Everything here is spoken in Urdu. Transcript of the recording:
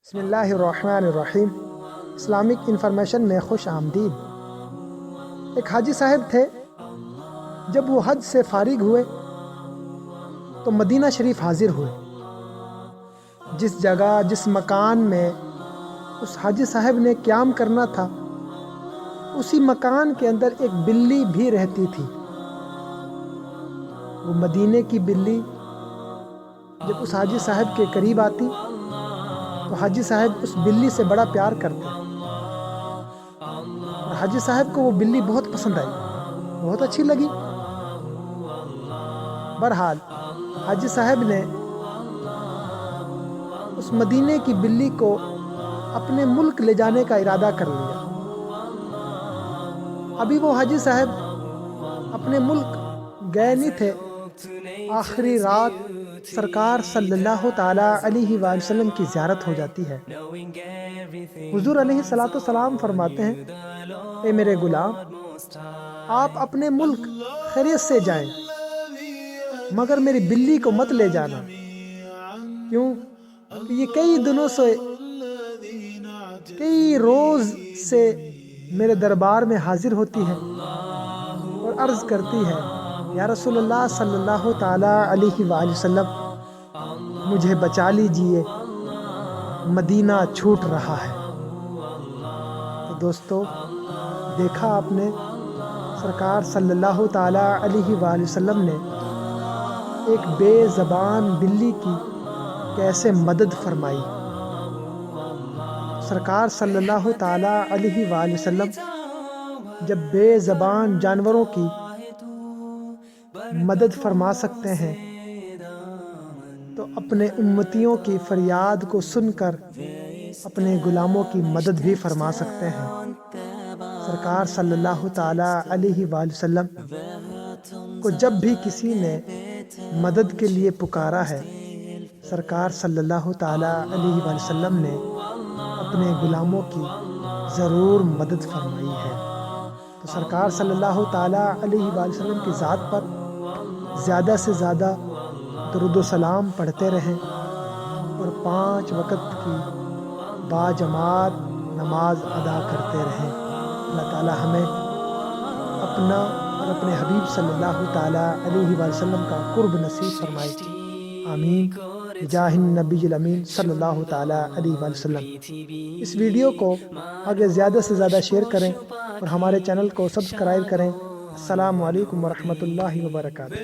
بسم اللہ الرحمن الرحیم۔ اسلامک انفارمیشن میں خوش آمدید۔ ایک حاجی صاحب تھے، جب وہ حج سے فارغ ہوئے تو مدینہ شریف حاضر ہوئے۔ جس جگہ جس مکان میں اس حاجی صاحب نے قیام کرنا تھا، اسی مکان کے اندر ایک بلی بھی رہتی تھی۔ وہ مدینے کی بلی جب اس حاجی صاحب کے قریب آتی تو حاجی صاحب اس بلی سے بڑا پیار کرتے، اور حاجی صاحب کو وہ بلی بہت پسند آئی، بہت اچھی لگی۔ بہرحال حاجی صاحب نے اس مدینے کی بلی کو اپنے ملک لے جانے کا ارادہ کر لیا۔ ابھی وہ حاجی صاحب اپنے ملک گئے نہیں تھے، آخری رات سرکار صلی اللہ تعالیٰ علیہ وآلہ وسلم کی زیارت ہو جاتی ہے۔ حضور علیہ السلام فرماتے ہیں، اے میرے غلام، آپ اپنے ملک خیریت سے جائیں، مگر میری بلی کو مت لے جانا۔ کیوں کہ یہ کئی روز سے میرے دربار میں حاضر ہوتی ہے اور عرض کرتی ہے، یا رسول اللہ صلی اللہ تعالیٰ علیہ وآلہ وسلم، مجھے بچا لیجئے، مدینہ چھوٹ رہا ہے۔ تو دوستو، دیکھا آپ نے سرکار صلی اللہ تعالیٰ علیہ وآلہ وسلم نے ایک بے زبان بلی کی کیسے مدد فرمائی۔ سرکار صلی اللہ تعالیٰ علیہ وآلہ وسلم جب بے زبان جانوروں کی مدد فرما سکتے ہیں تو اپنے امتیوں کی فریاد کو سن کر اپنے غلاموں کی مدد بھی فرما سکتے ہیں۔ سرکار صلی اللہ تعالیٰ علیہ وآلہ وسلم کو جب بھی کسی نے مدد کے لیے پکارا ہے، سرکار صلی اللہ تعالیٰ علیہ وآلہ وسلم نے اپنے غلاموں کی ضرور مدد فرمائی ہے۔ تو سرکار صلی اللہ تعالیٰ علیہ وآلہ وسلم کی ذات پر زیادہ سے زیادہ درود و سلام پڑھتے رہیں، اور 5 وقت کی باجماعت نماز ادا کرتے رہیں۔ اللہ تعالیٰ ہمیں اپنا اور اپنے حبیب صلی اللہ تعالیٰ علیہ وآلہ وسلم کا قرب نصیب فرمائے۔ آمین بجاہ النبی الامین صلی اللہ تعالیٰ علیہ وآلہ وسلم۔ اس ویڈیو کو آگے زیادہ سے زیادہ شیئر کریں اور ہمارے چینل کو سبسکرائب کریں۔ السلام علیکم ورحمۃ اللہ وبرکاتہ۔